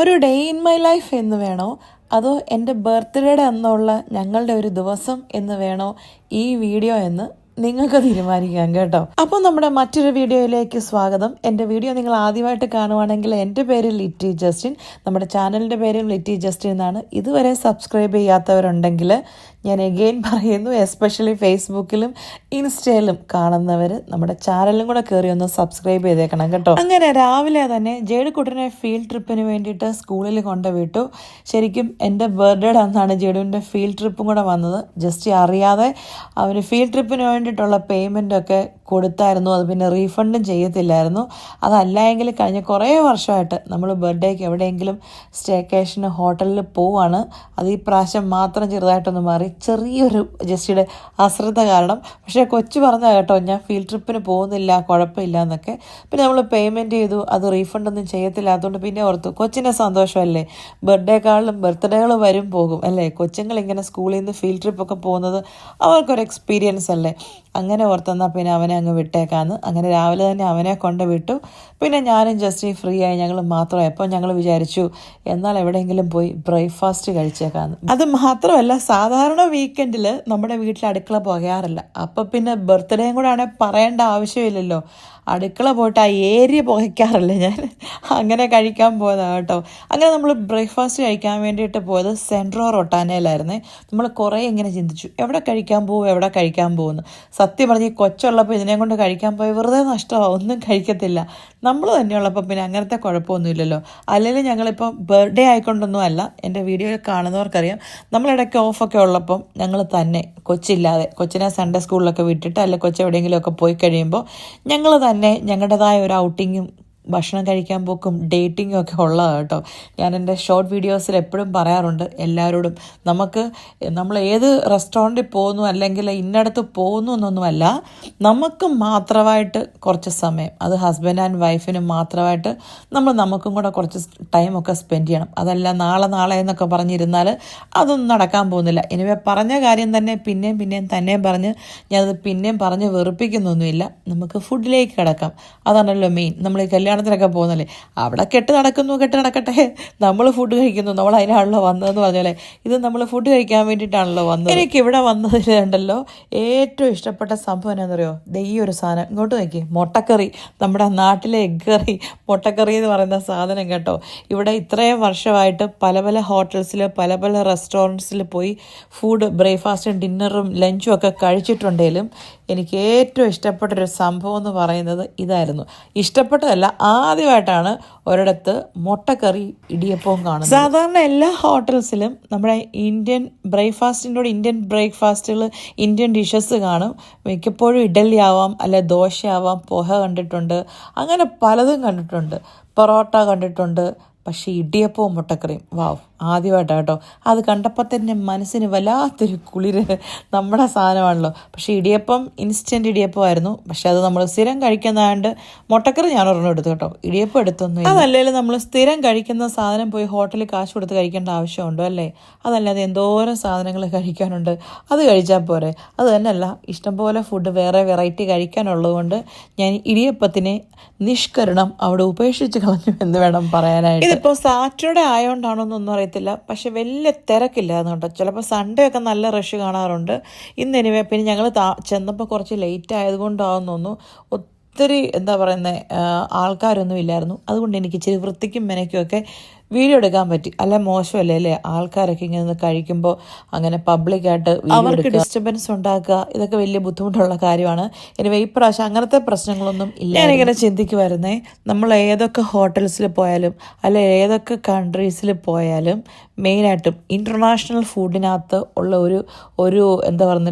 ഒരു day in my life എന്ന് വേണോ അതോ എൻ്റെ ബർത്ത്ഡേയുടെ അന്നുള്ള ഞങ്ങളുടെ ഒരു ദിവസം എന്ന് വേണോ ഈ വീഡിയോ എന്ന് നിങ്ങൾക്ക് തീരുമാനിക്കാം കേട്ടോ. അപ്പോൾ നമ്മുടെ മറ്റൊരു വീഡിയോയിലേക്ക് സ്വാഗതം. എൻ്റെ വീഡിയോ നിങ്ങൾ ആദ്യമായിട്ട് കാണുവാണെങ്കിൽ എൻ്റെ പേര് ലിറ്റി ജസ്റ്റിൻ, നമ്മുടെ ചാനലിൻ്റെ പേരും ലിറ്റി ജസ്റ്റിൻ എന്നാണ്. ഇതുവരെ സബ്സ്ക്രൈബ് ചെയ്യാത്തവരുണ്ടെങ്കിൽ ഞാൻ എഗെയിൻ പറയുന്നു, എസ്പെഷ്യലി ഫേസ്ബുക്കിലും ഇൻസ്റ്റയിലും കാണുന്നവർ നമ്മുടെ ചാനലും കൂടെ കയറി ഒന്ന് സബ്സ്ക്രൈബ് ചെയ്തേക്കണം കേട്ടോ. അങ്ങനെ രാവിലെ തന്നെ ജേഡുക്കുട്ടനെ ഫീൽഡ് ട്രിപ്പിന് വേണ്ടിയിട്ട് സ്കൂളിൽ കൊണ്ടുവിട്ടു. ശരിക്കും എൻ്റെ ബർത്ത്ഡേയുടെ അന്നാണ് ജേഡുവിൻ്റെ ഫീൽഡ് ട്രിപ്പും കൂടെ വന്നത്. ജസ്റ്റ് അറിയാതെ അവന് ഫീൽഡ് ട്രിപ്പിന് വേണ്ടിയിട്ടുള്ള പേയ്മെൻറ്റൊക്കെ കൊടുത്തായിരുന്നു. അത് പിന്നെ റീഫണ്ടും ചെയ്യത്തില്ലായിരുന്നു. അതല്ല എങ്കിൽ കഴിഞ്ഞ കുറേ വർഷമായിട്ട് നമ്മൾ ബർത്ത്ഡേക്ക് എവിടെയെങ്കിലും സ്റ്റേക്കേഷന് ഹോട്ടലിൽ പോവാണ്. അത് ഈ പ്രാവശ്യം മാത്രം ചെറുതായിട്ടൊന്ന് മാറി, ചെറിയൊരു ജസ്റ്റിയുടെ അശ്രദ്ധ കാരണം. പക്ഷേ കൊച്ചു പറഞ്ഞാൽ കേട്ടോ, ഞാൻ ഫീൽഡ് ട്രിപ്പിന് പോകുന്നില്ല, കുഴപ്പമില്ല എന്നൊക്കെ. പിന്നെ നമ്മൾ പേയ്മെൻറ്റ് ചെയ്തു, അത് റീഫണ്ടൊന്നും ചെയ്യത്തില്ലാത്തതുകൊണ്ട് പിന്നെ ഓർത്തു കൊച്ചിൻ്റെ സന്തോഷമല്ലേ, ബർത്ത്ഡേക്കാളും ബർത്ത്ഡേകൾ വരും പോകും അല്ലേ, കൊച്ചുങ്ങളിങ്ങനെ സ്കൂളിൽ നിന്ന് ഫീൽഡ് ട്രിപ്പൊക്കെ പോകുന്നത് അവർക്കൊരു എക്സ്പീരിയൻസ് അല്ലേ. അങ്ങനെ ഓർത്തെന്നാൽ പിന്നെ അവനെ അങ്ങ് വിട്ടേക്കാന്ന്. അങ്ങനെ രാവിലെ തന്നെ അവനെ കൊണ്ട് വിട്ടു. പിന്നെ ഞാനും ജസ്റ്റ് ഫ്രീ ആയി, ഞങ്ങൾ മാത്രമായി. അപ്പോൾ ഞങ്ങൾ വിചാരിച്ചു എന്നാൽ എവിടെയെങ്കിലും പോയി ബ്രേക്ക്ഫാസ്റ്റ് കഴിച്ചേക്കാന്ന്. അത് മാത്രമല്ല, സാധാരണ വീക്കെൻഡിൽ നമ്മുടെ വീട്ടിൽ അടുക്കള പോകാറില്ല. അപ്പം പിന്നെ ബർത്ത്ഡേയും കൂടെ ആണെങ്കിൽ പറയേണ്ട ആവശ്യമില്ലല്ലോ, അടുക്കള പോയിട്ട് ആ ഏരിയ പുകയ്ക്കാറില്ല ഞാൻ. അങ്ങനെ കഴിക്കാൻ പോയതാണ് കേട്ടോ. അങ്ങനെ നമ്മൾ ബ്രേക്ക്ഫാസ്റ്റ് കഴിക്കാൻ വേണ്ടിയിട്ട് പോയത് സെൻട്രോ റൊട്ടാനയിലായിരുന്നേ. നമ്മൾ കുറേ ഇങ്ങനെ ചിന്തിച്ചു, എവിടെ കഴിക്കാൻ പോകുമെന്ന്. സത്യം പറഞ്ഞ് ഈ കൊച്ചുള്ളപ്പോൾ ഇതിനെ കൊണ്ട് കഴിക്കാൻ പോയി വെറുതെ നഷ്ടമാവും, ഒന്നും കഴിക്കത്തില്ല. നമ്മൾ തന്നെയുള്ളപ്പോൾ പിന്നെ അങ്ങനത്തെ കുഴപ്പമൊന്നുമില്ലല്ലോ. അല്ലെങ്കിൽ ഞങ്ങളിപ്പോൾ ബർത്ത്ഡേ ആയിക്കൊണ്ടൊന്നും അല്ല, എൻ്റെ വീഡിയോയിൽ കാണുന്നവർക്കറിയാം, നമ്മളിടയ്ക്ക് ഓഫൊക്കെ ഉള്ളപ്പം ഞങ്ങൾ തന്നെ കൊച്ചില്ലാതെ, കൊച്ചിനെ സൺഡേ സ്കൂളിലൊക്കെ വിട്ടിട്ട് അല്ലെ കൊച്ചു എവിടെയെങ്കിലുമൊക്കെ പോയി കഴിയുമ്പോൾ ഞങ്ങൾ തന്നെ ഞങ്ങളുടേതായ ഒരു ഔട്ടിങ്ങും ഭക്ഷണം കഴിക്കാൻ പോക്കും ഡേറ്റിങ്ങും ഒക്കെ ഉള്ളതാണ് കേട്ടോ. ഞാൻ എൻ്റെ ഷോർട്ട് വീഡിയോസിൽ എപ്പോഴും പറയാറുണ്ട് എല്ലാവരോടും, നമ്മൾ ഏത് റെസ്റ്റോറൻറ്റിൽ പോകുന്നു അല്ലെങ്കിൽ ഇന്നടത്ത് പോകുന്നു എന്നൊന്നുമല്ല, നമുക്ക് മാത്രമായിട്ട് കുറച്ച് സമയം, അത് ഹസ്ബൻഡ് ആൻഡ് വൈഫിന് മാത്രമായിട്ട് നമുക്കും കൂടെ കുറച്ച് ടൈമൊക്കെ സ്പെൻഡ് ചെയ്യണം. അതല്ല നാളെ എന്നൊക്കെ പറഞ്ഞിരുന്നാൽ അതൊന്നും നടക്കാൻ പോകുന്നില്ല. എനിവേ പറഞ്ഞ കാര്യം തന്നെ പിന്നെയും പറഞ്ഞ് ഞാനത് പിന്നെയും പറഞ്ഞ് വെറുപ്പിക്കുന്നൊന്നുമില്ല. നമുക്ക് ഫുഡിലേക്ക് കിടക്കാം. അതാണല്ലോ മെയിൻ. നമ്മൾ ഈ കല്യാണത്തിനൊക്കെ പോകുന്നല്ലേ, അവിടെ കെട്ട് നടക്കട്ടെ, നമ്മൾ ഫുഡ് കഴിക്കുന്നു, നമ്മൾ അതിനാണല്ലോ വന്നതെന്ന് പറഞ്ഞാലേ, ഇത് നമ്മൾ ഫുഡ് കഴിക്കാൻ വേണ്ടിയിട്ടാണല്ലോ വന്നത്. എനിക്കിവിടെ വന്നതിലുണ്ടല്ലോ ഏറ്റവും ഇഷ്ടപ്പെട്ട സംഭവം എന്നാന്ന് പറയുമോ, ഈ ഒരു സാധനം ഇങ്ങോട്ട് നോക്കി, മുട്ടക്കറി. നമ്മുടെ നാട്ടിലെ എഗ് കറി, മുട്ടക്കറി എന്ന് പറയുന്ന സാധനം കേട്ടോ. ഇവിടെ ഇത്രയും വർഷമായിട്ട് പല ഹോട്ടൽസിൽ പല റെസ്റ്റോറൻറ്റ്സിൽ പോയി ഫുഡ് ബ്രേക്ക്ഫാസ്റ്റും ഡിന്നറും ലഞ്ചും ഒക്കെ കഴിച്ചിട്ടുണ്ടെങ്കിലും എനിക്ക് ഏറ്റവും ഇഷ്ടപ്പെട്ടൊരു സംഭവം എന്ന് പറയുന്നത് ഇതായിരുന്നു. ഇഷ്ടപ്പെട്ടതല്ല, ആദ്യമായിട്ടാണ് ഒരിടത്ത് മുട്ടക്കറി ഇടിയപ്പവും കാണുന്നത്. സാധാരണ എല്ലാ ഹോട്ടൽസിലും നമ്മുടെ ഇന്ത്യൻ ബ്രേക്ക്ഫാസ്റ്റുകൾ, ഇന്ത്യൻ ഡിഷസ് കാണും. മിക്കപ്പോഴും ഇഡലി ആവാം, അല്ലെ ദോശ ആവാം, പോഹ കണ്ടിട്ടുണ്ട്, അങ്ങനെ പലതും കണ്ടിട്ടുണ്ട്, പൊറോട്ട കണ്ടിട്ടുണ്ട്. പക്ഷേ ഇടിയപ്പവും മുട്ടക്കറിയും വാവ്, ആദ്യമായിട്ടാണ് കേട്ടോ. അത് കണ്ടപ്പോൾ തന്നെ മനസ്സിന് വല്ലാത്തൊരു കുളിര്. നമ്മുടെ സാധനമാണല്ലോ. പക്ഷേ ഇടിയപ്പം ഇൻസ്റ്റൻറ്റ് ഇടിയപ്പമായിരുന്നു. പക്ഷെ അത് നമ്മൾ സ്ഥിരം കഴിക്കുന്നതാണ്ട് മുട്ടക്കറി ഞാൻ ഒരെണ്ണം എടുത്തു കേട്ടോ, ഇടിയപ്പം എടുത്തൊന്നും. അതല്ലെങ്കിൽ നമ്മൾ സ്ഥിരം കഴിക്കുന്ന സാധനം പോയി ഹോട്ടലിൽ കാശ് കൊടുത്ത് കഴിക്കേണ്ട ആവശ്യമുണ്ടോ അല്ലേ? അതല്ലാതെ എന്തോരം സാധനങ്ങൾ കഴിക്കാനുണ്ട്, അത് കഴിച്ചാൽ പോരെ. അത് തന്നെയല്ല, ഇഷ്ടംപോലെ ഫുഡ് വേറെ വെറൈറ്റി കഴിക്കാനുള്ളതുകൊണ്ട് ഞാൻ ഇടിയപ്പത്തിനെ നിഷ്കരണം അവിടെ ഉപേക്ഷിച്ച് കളഞ്ഞു എന്ന് വേണം പറയാനായിട്ട്. ഇതിപ്പോൾ സാറ്റർഡേ ആയതുകൊണ്ടാണോന്നൊന്നും അറിയത്തില്ല, പക്ഷെ വലിയ തിരക്കില്ലായിരുന്നു കേട്ടോ. ചിലപ്പോൾ സൺഡേ ഒക്കെ നല്ല റഷ് കാണാറുണ്ട്. ഇന്ന് എനിവേ പിന്നെ ഞങ്ങൾ ചെന്നപ്പോൾ കുറച്ച് ലേറ്റ് ആയതുകൊണ്ടാവുന്നു ഒത്തിരി ആൾക്കാരൊന്നും ഇല്ലായിരുന്നു. അതുകൊണ്ട് എനിക്ക് ഇച്ചിരി വൃത്തിക്കും മെനയ്ക്കുമൊക്കെ വീഡിയോ എടുക്കാൻ പറ്റി. അല്ല മോശമല്ലേ അല്ലേ, ആൾക്കാരൊക്കെ ഇങ്ങനെ കഴിക്കുമ്പോൾ അങ്ങനെ പബ്ലിക്കായിട്ട് അവർക്ക് ഡിസ്റ്റർബൻസ് ഉണ്ടാക്കുക, ഇതൊക്കെ വലിയ ബുദ്ധിമുട്ടുള്ള കാര്യമാണ്. എനിവേ ഈ പ്രാവശ്യം അങ്ങനത്തെ പ്രശ്നങ്ങളൊന്നും ഇല്ല. ഞാനിങ്ങനെ ചിന്തിക്കുമായിരുന്നേ, നമ്മൾ ഏതൊക്കെ ഹോട്ടൽസിൽ പോയാലും അല്ലെ ഏതൊക്കെ കൺട്രീസിൽ പോയാലും മെയിനായിട്ടും ഇൻ്റർനാഷണൽ ഫുഡിനകത്ത് ഉള്ള ഒരു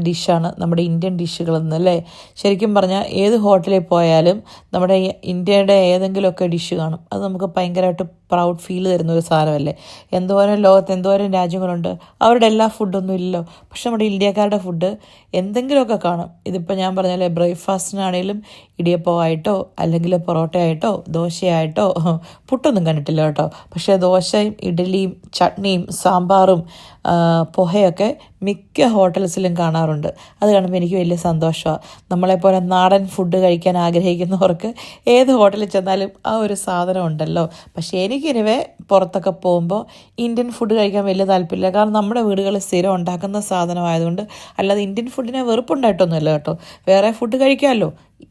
ഡിഷാണ് നമ്മുടെ ഇന്ത്യൻ ഡിഷുകളെന്ന് അല്ലേ. ശരിക്കും പറഞ്ഞാൽ ഏത് ഹോട്ടലിൽ പോയാലും നമ്മുടെ ഇന്ത്യയുടെ ഏതെങ്കിലുമൊക്കെ ഡിഷ് കാണും. അത് നമുക്ക് ഭയങ്കരമായിട്ട് പ്രൗഡ് ഫീൽ തരുന്ന ഒരു സാധനമല്ലേ. ലോകത്ത് എന്തോരം രാജ്യങ്ങളുണ്ട്, അവരുടെ എല്ലാ ഫുഡൊന്നും ഇല്ലല്ലോ. പക്ഷെ നമ്മുടെ ഇന്ത്യക്കാരുടെ ഫുഡ് എന്തെങ്കിലുമൊക്കെ കാണും. ഇതിപ്പോൾ ഞാൻ പറഞ്ഞാലേ ബ്രേക്ക്ഫാസ്റ്റിനാണേലും ഇടിയപ്പമായിട്ടോ അല്ലെങ്കിൽ പൊറോട്ടയായിട്ടോ ദോശയായിട്ടോ പുട്ടൊന്നും കണ്ടിട്ടില്ല കേട്ടോ. പക്ഷേ ദോശയും ഇഡ്ഡലിയും ചട്നിയും സാമ്പാറും പൊഹയൊക്കെ മിക്ക ഹോട്ടൽസിലും കാണാറുണ്ട്. അത് കാണുമ്പോൾ എനിക്ക് വലിയ സന്തോഷമാണ്. നമ്മളെപ്പോലെ നാടൻ ഫുഡ് കഴിക്കാൻ ആഗ്രഹിക്കുന്നവർക്ക് ഏത് ഹോട്ടലിൽ ചെന്നാലും ആ ഒരു സാധനം ഉണ്ടല്ലോ. പക്ഷേ എനിക്കിനിവേ പുറത്തൊക്കെ പോകുമ്പോൾ ഇന്ത്യൻ ഫുഡ് കഴിക്കാൻ വലിയ താല്പര്യമില്ല. കാരണം നമ്മുടെ വീടുകളിൽ സ്ഥിരം ഉണ്ടാക്കുന്ന സാധനമായതുകൊണ്ട്. അല്ലാതെ ഇന്ത്യൻ ഫുഡിനെ വെറുപ്പുണ്ടായിട്ടൊന്നുമില്ല കേട്ടോ. വേറെ ഫുഡ് കഴിക്കാമല്ലോ.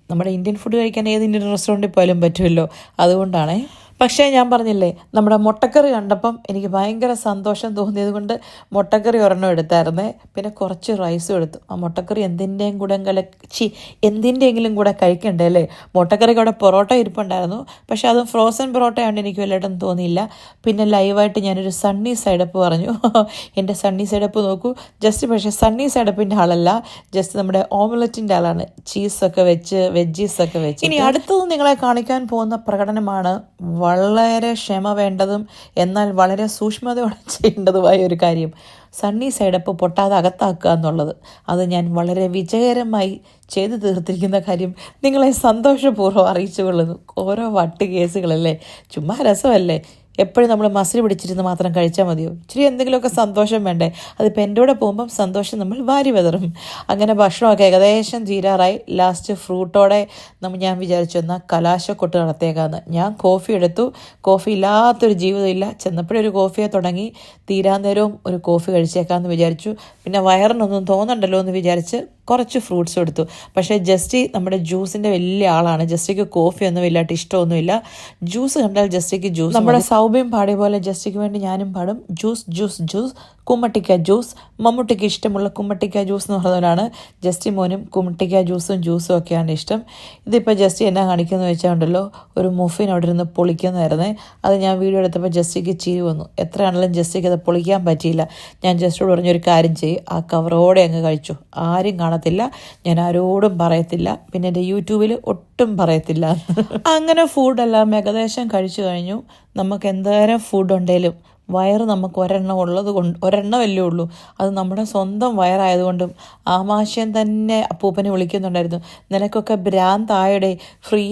നമ്മുടെ ഇന്ത്യൻ ഫുഡ് കഴിക്കാൻ ഏത് ഇന്ത്യൻ റെസ്റ്റോറൻറ്റിൽ പോയാലും പറ്റുമല്ലോ. അതുകൊണ്ടാണേ. പക്ഷേ ഞാൻ പറഞ്ഞില്ലേ, നമ്മുടെ മുട്ടക്കറി കണ്ടപ്പം എനിക്ക് ഭയങ്കര സന്തോഷം തോന്നിയത് കൊണ്ട് മുട്ടക്കറി ഒരെണ്ണം എടുത്തായിരുന്നേ. പിന്നെ കുറച്ച് റൈസും എടുത്തു. ആ മുട്ടക്കറി എന്തിൻ്റെയെങ്കിലും കൂടെ കഴിക്കണ്ടേ അല്ലേ. മുട്ടക്കറിക്ക് അവിടെ പൊറോട്ട ഇരിപ്പുണ്ടായിരുന്നു. പക്ഷേ അത് ഫ്രോസൺ പൊറോട്ടയാണ്ട് എനിക്ക് വല്ലതും തോന്നിയില്ല. പിന്നെ ലൈവായിട്ട് ഞാനൊരു സണ്ണി സൈഡപ്പ് പറഞ്ഞു. എൻ്റെ സണ്ണി സൈഡപ്പ് നോക്കൂ. പക്ഷേ സണ്ണി സൈഡപ്പിൻ്റെ ആളല്ല, നമ്മുടെ ഓംലെറ്റിൻ്റെ ആളാണ്. ചീസൊക്കെ വെച്ച് വെജീസൊക്കെ വെച്ച്. ഇനി അടുത്തത് നിങ്ങളെ കാണിക്കാൻ പോകുന്ന പ്രകടനമാണ് വളരെ ക്ഷമ വേണ്ടതും എന്നാൽ വളരെ സൂക്ഷ്മതയോടെ ചെയ്യേണ്ടതുമായ ഒരു കാര്യം. സണ്ണി സൈഡപ്പ് പൊട്ടാതെ അകത്താക്കുക എന്നുള്ളത്. അത് ഞാൻ വളരെ വിജയകരമായി ചെയ്തു തീർത്തിരിക്കുന്ന കാര്യം നിങ്ങളെ സന്തോഷപൂർവ്വം അറിയിച്ചു കൊള്ളുന്നു. ഓരോ വട്ട് കേസുകളല്ലേ, ചുമ്മാ രസമല്ലേ. എപ്പോഴും നമ്മൾ മസിൽ പിടിച്ചിരുന്ന് മാത്രം കഴിച്ചാൽ മതിയോ? ഇച്ചിരി എന്തെങ്കിലുമൊക്കെ സന്തോഷം വേണ്ടേ? അതിപ്പോൾ എൻ്റെ കൂടെ പോകുമ്പം സന്തോഷം നമ്മൾ വാരി വെതറും. അങ്ങനെ ഭക്ഷണമൊക്കെ ഏകദേശം തീരാറായി. ലാസ്റ്റ് ഫ്രൂട്ടോടെ ഞാൻ വിചാരിച്ചു എന്നാൽ കലാശക്കൊട്ട് നടത്തിയേക്കാന്ന്. ഞാൻ കോഫി എടുത്തു. കോഫി ഇല്ലാത്തൊരു ജീവിതമില്ല. ചെന്നപ്പോഴൊരു കോഫിയെ തുടങ്ങി. തീരാൻ നേരവും ഒരു കോഫി കഴിച്ചേക്കാമെന്ന് വിചാരിച്ചു. പിന്നെ വയറിനൊന്നും തോന്നണ്ടല്ലോ എന്ന് വിചാരിച്ച് കുറച്ച് ഫ്രൂട്ട്സ് എടുത്തു. പക്ഷേ ജസ്റ്റി നമ്മുടെ ജ്യൂസിൻ്റെ വലിയ ആളാണ്. ജസ്റ്റിക്ക് കോഫി ഒന്നും വലുതായിട്ട് ഇഷ്ടമൊന്നുമില്ല. ജ്യൂസ് കണ്ടാൽ ജസ്റ്റിക്ക് ജ്യൂസ്. നമ്മുടെ സൗമ്യം പാടിയ പോലെ ജസ്റ്റിക്ക് വേണ്ടി ഞാനും പാടും. ജ്യൂസ് ജ്യൂസ് ജ്യൂസ്, കുമ്മട്ടിക്ക ജ്യൂസ്. മമ്മൂട്ടിക്ക് ഇഷ്ടമുള്ള കുമ്മട്ടിക്ക ജ്യൂസ് എന്ന് പറഞ്ഞവരാണ്. ജസ്റ്റി മോനും കുമ്മട്ടിക്ക ജ്യൂസും ഒക്കെയാണ് ഇഷ്ടം. ഇതിപ്പോൾ ജസ്റ്റി എന്നാ കാണിക്കുന്നത് വെച്ചാൽ ഉണ്ടല്ലോ, ഒരു മുഫിൻ അവിടെ ഇരുന്ന് പൊളിക്കുന്നതായിരുന്നേ. അത് ഞാൻ വീഡിയോ എടുത്തപ്പോൾ ജസ്റ്റിക്ക് ചിരി വന്നു. എത്രയാണെങ്കിലും ജസ്റ്റിക്ക് അത് പൊളിക്കാൻ പറ്റിയില്ല. ഞാൻ ജസ്റ്റിയോട് പറഞ്ഞൊരു കാര്യം ചെയ്യും, ആ കവറോടെ അങ്ങ് കഴിച്ചു. ആരും കാണത്തില്ല, ഞാൻ ആരോടും പറയത്തില്ല, പിന്നെ എൻ്റെ യൂട്യൂബിൽ ഒട്ടും പറയത്തില്ല. അങ്ങനെ ഫുഡെല്ലാം ഏകദേശം കഴിച്ചു കഴിഞ്ഞു. നമുക്ക് എന്തോരം ഫുഡ് ഉണ്ടെങ്കിലും വയറ് നമുക്ക് ഒരെണ്ണമല്ലേ ഉള്ളൂ. അത് നമ്മുടെ സ്വന്തം വയറായതുകൊണ്ടും ആമാശയം തന്നെ അപ്പൂപ്പനെ വിളിക്കുന്നുണ്ടായിരുന്നു, നിനക്കൊക്കെ ഭ്രാന്തായടെ, ഫ്രീ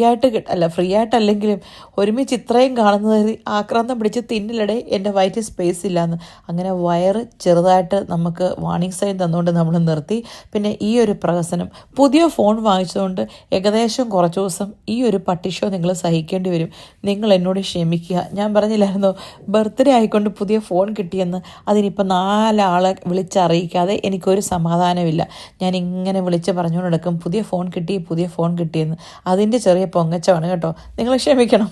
ആയിട്ടല്ലെങ്കിലും ഒരുമിച്ച് ഇത്രയും കാണുന്നത് ആക്രാന്തം പിടിച്ച് തിന്നില്ലടേ, എൻ്റെ വയറ്റിൽ സ്പേസ് ഇല്ലയെന്ന്. അങ്ങനെ വയറ് ചെറുതായിട്ട് നമുക്ക് വാർണിംഗ് സൈൻ തന്നുകൊണ്ട് നമ്മൾ നിർത്തി. പിന്നെ ഈ ഒരു പ്രഹസനം, പുതിയ ഫോൺ വാങ്ങിച്ചതുകൊണ്ട് ഏകദേശം കുറച്ച് ദിവസം ഈ ഒരു പട്ടിഷോ നിങ്ങൾ സഹിക്കേണ്ടി വരും. നിങ്ങൾ എന്നോട് ക്ഷമിക്കുക. ഞാൻ പറഞ്ഞില്ലായിരുന്നോ ബർത്ത്ഡേ ആയിക്കൊണ്ട് പുതിയ ഫോൺ കിട്ടിയെന്ന്. അതിനിപ്പോൾ 4 ആളെ വിളിച്ചറിയിക്കാതെ എനിക്കൊരു സമാധാനമില്ല. ഞാൻ ഇങ്ങനെ വിളിച്ച് പറഞ്ഞുകൊണ്ട് നടക്കും പുതിയ ഫോൺ കിട്ടിയെന്ന്. അതിൻ്റെ ചെറിയ പൊങ്ങച്ചമാണ് കേട്ടോ, നിങ്ങൾ ക്ഷമിക്കണം.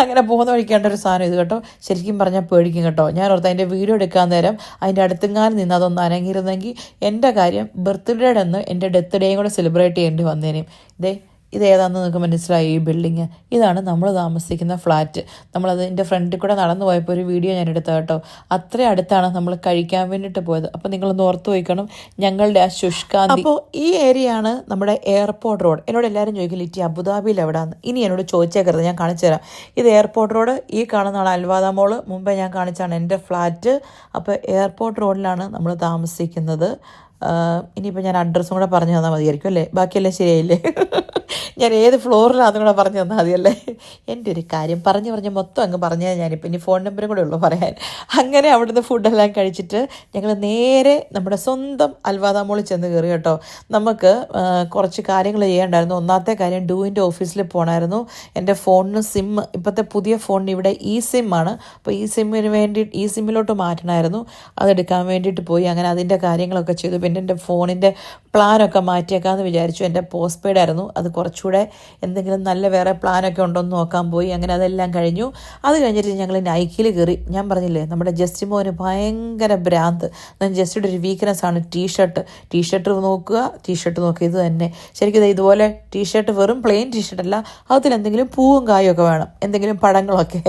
അങ്ങനെ പോകുന്ന വഴിക്കേണ്ട ഒരു സാധനം ഇത് കേട്ടോ. ശരിക്കും പറഞ്ഞാൽ പേടിക്കും കേട്ടോ. ഞാൻ ഓർത്ത് അതിൻ്റെ വീഡിയോ എടുക്കാൻ നേരം അതിൻ്റെ അടുത്തെങ്ങാനും നിന്ന് അതൊന്ന് അനങ്ങിയിരുന്നെങ്കിൽ എൻ്റെ കാര്യം ബർത്ത്ഡേയുടെ അന്ന് എൻ്റെ ഡെത്ത് ഡേയും കൂടെ സെലിബ്രേറ്റ് ചെയ്യേണ്ടി വന്നേനെയും. ഇതേതാണെന്ന് നിങ്ങൾക്ക് മനസ്സിലായി? ഈ ബിൽഡിങ്, ഇതാണ് നമ്മൾ താമസിക്കുന്ന ഫ്ലാറ്റ്. നമ്മളതിൻ്റെ ഫ്രണ്ടിൽ കൂടെ നടന്നു പോയപ്പോൾ ഒരു വീഡിയോ ഞാൻ എടുത്ത കേട്ടോ. അത്ര അടുത്താണ് നമ്മൾ കഴിക്കാൻ വേണ്ടിയിട്ട് പോയത്. അപ്പോൾ നിങ്ങളൊന്ന് ഓർത്ത് വയ്ക്കണം ഞങ്ങളുടെ ആ ശുഷ്കാന്തി. അപ്പോൾ ഈ ഏരിയയാണ് നമ്മുടെ എയർപോർട്ട് റോഡ്. എന്നോട് എല്ലാവരും ചോദിക്കും ലിറ്റി അബുദാബിയിൽ എവിടെയാണ്. ഇനി എന്നോട് ചോദിച്ചേക്കരുത്, ഞാൻ കാണിച്ചു തരാം. ഇത് എയർപോർട്ട് റോഡ്. ഈ കാണുന്നതാണ് അൽവാദ മോള്. മുമ്പേ ഞാൻ കാണിച്ചാണ് എൻ്റെ ഫ്ലാറ്റ്. അപ്പോൾ എയർപോർട്ട് റോഡിലാണ് നമ്മൾ താമസിക്കുന്നത്. ഇനിയിപ്പോൾ ഞാൻ അഡ്രസ്സും കൂടെ പറഞ്ഞു തന്നാൽ മതിയായിരിക്കും അല്ലേ? ബാക്കിയെല്ലാം ശരിയായില്ലേ? ഞാൻ ഏത് ഫ്ലോറിലാണെന്നും കൂടെ പറഞ്ഞു തന്നാൽ മതിയല്ലേ? എൻ്റെ ഒരു കാര്യം പറഞ്ഞ് മൊത്തം അങ്ങ് പറഞ്ഞാൽ ഞാനിപ്പോൾ ഇനി ഫോൺ നമ്പറും കൂടെ ഉള്ളൂ പറയാൻ. അങ്ങനെ അവിടുന്ന് ഫുഡെല്ലാം കഴിച്ചിട്ട് ഞങ്ങൾ നേരെ നമ്മുടെ സ്വന്തം അൽവാദ മോളിൽ ചെന്ന് കയറി കേട്ടോ. നമുക്ക് കുറച്ച് കാര്യങ്ങൾ ചെയ്യേണ്ടായിരുന്നു. ഒന്നാമത്തെ കാര്യം ഡൂവിൻ്റെ ഓഫീസിൽ പോകണമായിരുന്നു. എൻ്റെ ഫോണിന് സിം, ഇപ്പോഴത്തെ പുതിയ ഫോണിന് ഇവിടെ ഈ സിമ്മാണ്. അപ്പോൾ ഈ സിമ്മിലോട്ട് മാറ്റണമായിരുന്നു. അതെടുക്കാൻ വേണ്ടിയിട്ട് പോയി. അങ്ങനെ അതിൻ്റെ കാര്യങ്ങളൊക്കെ ചെയ്തു. പിന്നെ എൻ്റെ ഫോണിൻ്റെ പ്ലാനൊക്കെ മാറ്റിയേക്കാമെന്ന് വിചാരിച്ചു. എൻ്റെ പോസ്റ്റ് പെയ്ഡ് ആയിരുന്നു. അത് കുറച്ചുകൂടെ എന്തെങ്കിലും നല്ല വേറെ പ്ലാനൊക്കെ ഉണ്ടോ എന്ന് നോക്കാൻ പോയി. അങ്ങനെ അതെല്ലാം കഴിഞ്ഞു. അത് കഴിഞ്ഞിട്ട് ഞങ്ങൾ നൈക്കിയിൽ കയറി. ഞാൻ പറഞ്ഞില്ലേ നമ്മുടെ ജസ്റ്റി മോന് ഭയങ്കര ഭ്രാന്ത്. ജസ്റ്റിയുടെ ഒരു വീക്ക്നെസ്സാണ് ടീഷർട്ട് നോക്കുക. ഇത് തന്നെ ശരിക്കും ഇതുപോലെ ടീഷർട്ട്, വെറും പ്ലെയിൻ ടീഷർട്ടല്ല, അതിലെന്തെങ്കിലും പൂവും കായും ഒക്കെ വേണം, എന്തെങ്കിലും പടങ്ങളൊക്കെ.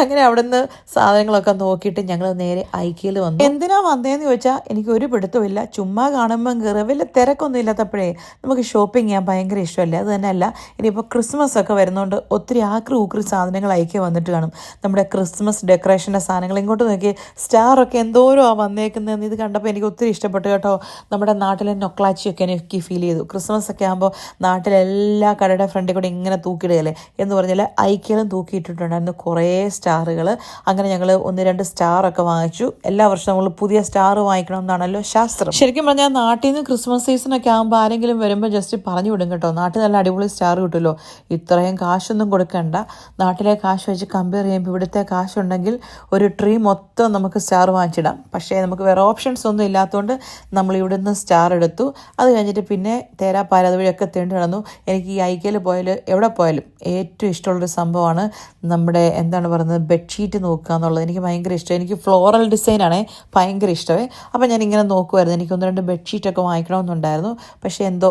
അങ്ങനെ അവിടെ നിന്ന് സാധനങ്ങളൊക്കെ നോക്കിയിട്ട് ഞങ്ങൾ നേരെ ഐക്കിയിൽ വന്നു. എന്തിനാ വന്നതെന്ന് ചോദിച്ചാൽ എനിക്ക് ഒരു പിടുത്തമില്ല. ചുമ്മാ കാണുമ്പം കയറി വലിയ തിരക്കൊന്നും ഇല്ലാത്തപ്പോഴേ നമുക്ക് ഷോപ്പിംഗ് ചെയ്യാൻ ഭയങ്കര ഇഷ്ടമല്ലേ. അത് തന്നെയല്ല ഇനിയിപ്പോൾ ക്രിസ്മസ് ഒക്കെ വരുന്നതുകൊണ്ട് ഒത്തിരി ഊക്രി സാധനങ്ങൾ അയക്കുക വന്നിട്ട് കാണും. നമ്മുടെ ക്രിസ്മസ് ഡെക്കറേഷൻ്റെ സാധനങ്ങൾ ഇങ്ങോട്ട് നോക്കി സ്റ്റാറൊക്കെ എന്തോരമാണ് വന്നേക്കുന്നതെന്ന് ഇത് കണ്ടപ്പോൾ എനിക്ക് ഒത്തിരി ഇഷ്ടപ്പെട്ടു കേട്ടോ. നമ്മുടെ നാട്ടിലെ നൊക്ലാച്ചിയൊക്കെ എനിക്ക് ഫീൽ ചെയ്തു. ക്രിസ്മസ് ഒക്കെ ആകുമ്പോൾ നാട്ടിലെല്ലാ കടയുടെ ഫ്രണ്ടിൽ കൂടെ ഇങ്ങനെ തൂക്കിയിടുകയല്ലേ എന്ന് പറഞ്ഞാൽ ഐക്യയിലും തൂക്കിയിട്ടിട്ടുണ്ടായിരുന്നു കുറേ സ്റ്റാറുകൾ. അങ്ങനെ ഞങ്ങൾ 1-2 സ്റ്റാറൊക്കെ വാങ്ങിച്ചു. എല്ലാ വർഷവും നമ്മൾ പുതിയ സ്റ്റാർ വാങ്ങിക്കണം എന്നാണല്ലോ ശാസ്ത്രം. ശരിക്കും പറഞ്ഞാൽ നാട്ടിൽ നിന്ന് ക്രിസ്മസ് സീസണൊക്കെ ആകുമ്പോൾ ആരെങ്കിലും വരുമ്പോൾ ജസ്റ്റ് പറഞ്ഞു വിടും കേട്ടോ, നാട്ടിൽ നല്ല അടിപൊളി സ്റ്റാർ കിട്ടുമല്ലോ, ഇത്രയും കാശൊന്നും കൊടുക്കണ്ട, നാട്ടിലെ കാശ് വെച്ച് കമ്പയർ ചെയ്യുമ്പോൾ ഇവിടുത്തെ കാശുണ്ടെങ്കിൽ ഒരു ട്രീ മൊത്തം നമുക്ക് സ്റ്റാർ വാങ്ങിച്ചിടാം. പക്ഷേ നമുക്ക് വേറെ ഓപ്ഷൻസ് ഒന്നും ഇല്ലാത്തതുകൊണ്ട് നമ്മൾ ഇവിടുന്ന് സ്റ്റാർ എടുത്തു. അത് കഴിഞ്ഞിട്ട് പിന്നെ തേരാപ്പാര അതുവഴിയൊക്കെ തേണ്ടി നടന്നു. എനിക്ക് ഈ ഐക്യയിൽ പോയാൽ എവിടെ പോയാലും ഏറ്റവും ഇഷ്ടമുള്ളൊരു സംഭവമാണ് നമ്മുടെ എന്താണ് പറയുന്നത് ബെഡ്ഷീറ്റ് നോക്കുക എന്നുള്ളത്. എനിക്ക് ഭയങ്കര ഇഷ്ടം. എനിക്ക് ഫ്ലോറൽ ഡിസൈനാണേ ഭയങ്കര ഇഷ്ടമേ. അപ്പോൾ ഞാൻ ഇങ്ങനെ നോക്കുമായിരുന്നു, എനിക്ക് 1-2 ബെഡ്ഷീറ്റൊക്കെ വാങ്ങിക്കണമെന്നുണ്ടായിരുന്നു. പക്ഷേ എന്തോ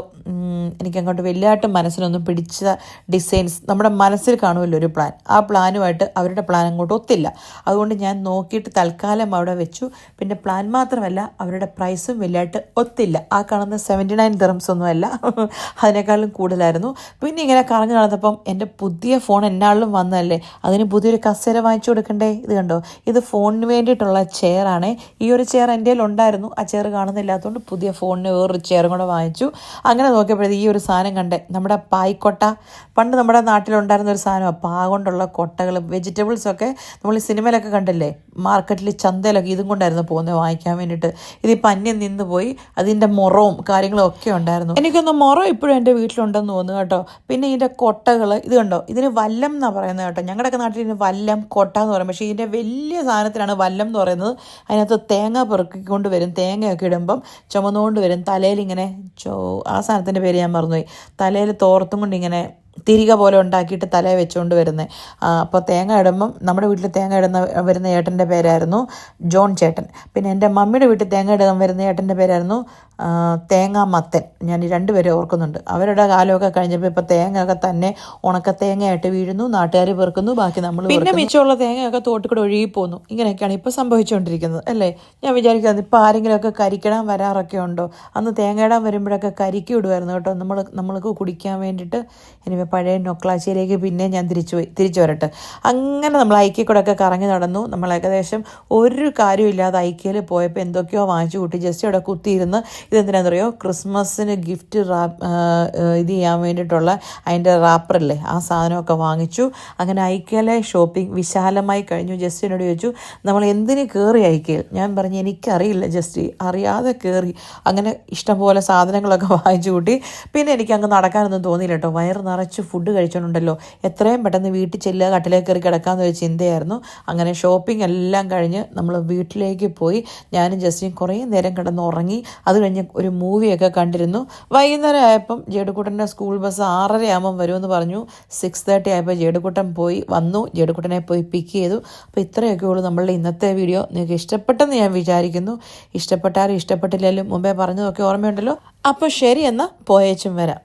എനിക്കങ്ങോട്ട് വലിയതായിട്ട് മനസ്സിനൊന്നും പിടിച്ച ഡിസൈൻസ് നമ്മുടെ മനസ്സിൽ കാണുമല്ലോ ഒരു പ്ലാൻ, ആ പ്ലാനുമായിട്ട് അവരുടെ പ്ലാൻ അങ്ങോട്ട് ഒത്തില്ല. അതുകൊണ്ട് ഞാൻ നോക്കിയിട്ട് തൽക്കാലം അവിടെ വെച്ചു. പിന്നെ പ്ലാൻ മാത്രമല്ല അവരുടെ പ്രൈസും വലിയതായിട്ട് ഒത്തില്ല. ആ കാണുന്ന 79 ദിർഹംസ് ഒന്നുമല്ല, അതിനേക്കാളും കൂടുതലായിരുന്നു. പിന്നെ ഇങ്ങനെ കറങ്ങി നടന്നപ്പം എൻ്റെ പുതിയ ഫോൺ എന്നാളിലും വന്നതല്ലേ, അതിന് പുതിയൊരു കസേര വാങ്ങിച്ചു കൊടുക്കണ്ടേ. ഇത് കണ്ടോ, ഇത് ഫോണിന് വേണ്ടിയിട്ടുള്ള ചെയറാണേ. ഈ ഒരു ചെയർ എൻ്റെ കയ്യിൽ ഉണ്ടായിരുന്നു, ആ ചെയർ കാണുന്നില്ലാത്തതുകൊണ്ട് പുതിയ ഫോണിന് വേറൊരു ചെയറും കൂടെ വാങ്ങിച്ചു. അങ്ങനെ നോക്കിയപ്പോഴേ ഈ ഒരു സാധനം കണ്ടേ, നമ്മുടെ പായ്ക്കൊട്ട. പണ്ട് നമ്മുടെ നാട്ടിലുണ്ടായിരുന്ന ഒരു സാധനമാണ് പാ കൊണ്ടുള്ള കൊട്ടകൾ. വെജിറ്റബിൾസൊക്കെ നമ്മൾ ഈ സിനിമയിലൊക്കെ കണ്ടില്ലേ, മാർക്കറ്റിൽ ചന്തയിലൊക്കെ ഇതും കൊണ്ടായിരുന്നു പോകുന്നത് വാങ്ങിക്കാൻ വേണ്ടിയിട്ട്. ഇതിപ്പോൾ അന്യം നിന്ന് പോയി. അതിൻ്റെ മുറവും കാര്യങ്ങളും ഒക്കെ ഉണ്ടായിരുന്നു. എനിക്കൊന്ന് മുറം ഇപ്പോഴും എൻ്റെ വീട്ടിലുണ്ടെന്ന് തോന്നുന്നു കേട്ടോ. പിന്നെ ഇതിൻ്റെ കൊട്ടകൾ ഇത് കണ്ടോ, ഇതിന് വല്ലം എന്നാണ് പറയുന്നത് കേട്ടോ. ഞങ്ങളുടെയൊക്കെ നാട്ടിൽ ഇതിന് വല്ലം കൊട്ട എന്ന് പറയും. പക്ഷേ ഇതിൻ്റെ വലിയ സാധനത്തിനാണ് വല്ലം എന്ന് പറയുന്നത്. അതിനകത്ത് തേങ്ങ പെറുക്കിക്കൊണ്ട് വരും, തേങ്ങയൊക്കെ ഇടുമ്പം ചുമന്നുകൊണ്ട് വരും. തലയിൽ ഇങ്ങനെ ആ സാധനത്തിൻ്റെ പേര് ഞാൻ മറന്നുപോയി. തലയിൽ തോർത്തും കൊണ്ട് ഇങ്ങനെ തിരിക പോലെ ഉണ്ടാക്കിയിട്ട് തലയിൽ വെച്ചുകൊണ്ട് വരുന്നത്. അപ്പോൾ തേങ്ങ ഇടുമ്പം നമ്മുടെ വീട്ടിൽ തേങ്ങ വരുന്ന ഏട്ടൻ്റെ പേരായിരുന്നു ജോൺ ചേട്ടൻ. പിന്നെ എൻ്റെ മമ്മിയുടെ വീട്ടിൽ തേങ്ങ ഇടാൻ വരുന്ന ഏട്ടൻ്റെ പേരായിരുന്നു തേങ്ങാ മത്തൻ. ഞാൻ ഈ 2 പേരെ ഓർക്കുന്നുണ്ട്. അവരുടെ കാലമൊക്കെ കഴിഞ്ഞപ്പോൾ ഇപ്പോൾ തേങ്ങയൊക്കെ തന്നെ ഉണക്ക തേങ്ങയായിട്ട് വീഴുന്നു, നാട്ടുകാർ പെറുക്കുന്നു, ബാക്കി നമ്മൾ പിന്നെ മിച്ചമുള്ള തേങ്ങയൊക്കെ തോട്ടിക്കൂടെ ഒഴുകി പോകുന്നു. ഇങ്ങനെയൊക്കെയാണ് ഇപ്പോൾ സംഭവിച്ചുകൊണ്ടിരിക്കുന്നത് അല്ലേ. ഞാൻ വിചാരിക്കുന്നത് ഇപ്പോൾ ആരെങ്കിലുമൊക്കെ കരിക്കിടാൻ വരാറൊക്കെ ഉണ്ടോ? അന്ന് തേങ്ങയിടാൻ വരുമ്പോഴൊക്കെ കരിക്കി വിടുമായിരുന്നു കേട്ടോ നമ്മൾക്ക് കുടിക്കാൻ വേണ്ടിയിട്ട്. ഇനി പഴയ നൊക്ലാച്ചിയിലേക്ക് പിന്നെ ഞാൻ തിരിച്ചു വരട്ടെ. അങ്ങനെ നമ്മൾ ഐക്യയിൽ ഒക്കെ കറങ്ങി നടന്നു. നമ്മൾ ഏകദേശം ഒരു കാര്യമില്ലാതെ ഐക്യയിൽ പോയപ്പോൾ എന്തൊക്കെയോ വാങ്ങിച്ചു കൂട്ടി. ജസ്റ്റ് അവിടെ കുത്തിയിരുന്ന് ഇതെന്തിനാണെന്ന് അറിയോ, ക്രിസ്മസിന് ഗിഫ്റ്റ് ഇത് ചെയ്യാൻ വേണ്ടിയിട്ടുള്ള അതിൻ്റെ റാപ്പറല്ലേ, ആ സാധനമൊക്കെ വാങ്ങിച്ചു. അങ്ങനെ ഐക്യയിലെ ഷോപ്പിംഗ് വിശാലമായി കഴിഞ്ഞു. ജസ്റ്റ് എന്നോട് ചോദിച്ചു നമ്മൾ എന്തിന് കയറി ഐക്യയിൽ. ഞാൻ പറഞ്ഞു എനിക്കറിയില്ല ജസ്റ്റ്, അറിയാതെ കയറി. അങ്ങനെ ഇഷ്ടംപോലെ സാധനങ്ങളൊക്കെ വാങ്ങിച്ചു കൂട്ടി. പിന്നെ എനിക്ക് അങ്ങ് നടക്കാനൊന്നും തോന്നിയില്ല കേട്ടോ. വയറ് നിറച്ച് ഫുഡ് കഴിച്ചോണ്ടല്ലോ, എത്രയും പെട്ടെന്ന് വീട്ടിൽ ചെല്ലുക, കട്ടിലേക്ക് കയറി കിടക്കാമെന്ന് ഒരു ചിന്തയായിരുന്നു. അങ്ങനെ ഷോപ്പിംഗ് എല്ലാം കഴിഞ്ഞ് നമ്മൾ വീട്ടിലേക്ക് പോയി. ഞാനും ജസ്റ്റിനും കുറേ നേരം കിടന്ന് ഉറങ്ങി. അത് കഴിഞ്ഞ് ഒരു മൂവിയൊക്കെ കണ്ടിരുന്നു. വൈകുന്നേരം ആയപ്പം ജേഡുക്കുട്ടൻ്റെ സ്കൂൾ ബസ് 6:30 ആകുമ്പം വരുമെന്ന് പറഞ്ഞു. 6:30 ആയപ്പോൾ ജേഡുക്കുട്ടൻ വന്നു. ജേഡുക്കുട്ടനെ പോയി പിക്ക് ചെയ്തു. അപ്പോൾ ഇത്രയൊക്കെ ഉള്ളൂ നമ്മളുടെ ഇന്നത്തെ വീഡിയോ. നിങ്ങൾക്ക് ഇഷ്ടപ്പെട്ടെന്ന് ഞാൻ വിചാരിക്കുന്നു. ഇഷ്ടപ്പെട്ടാലും ഇഷ്ടപ്പെട്ടില്ലെങ്കിലും മുമ്പേ പറഞ്ഞതൊക്കെ ഓർമ്മയുണ്ടല്ലോ. അപ്പോൾ ശരി, എന്നാൽ പോയേച്ചും വരാം.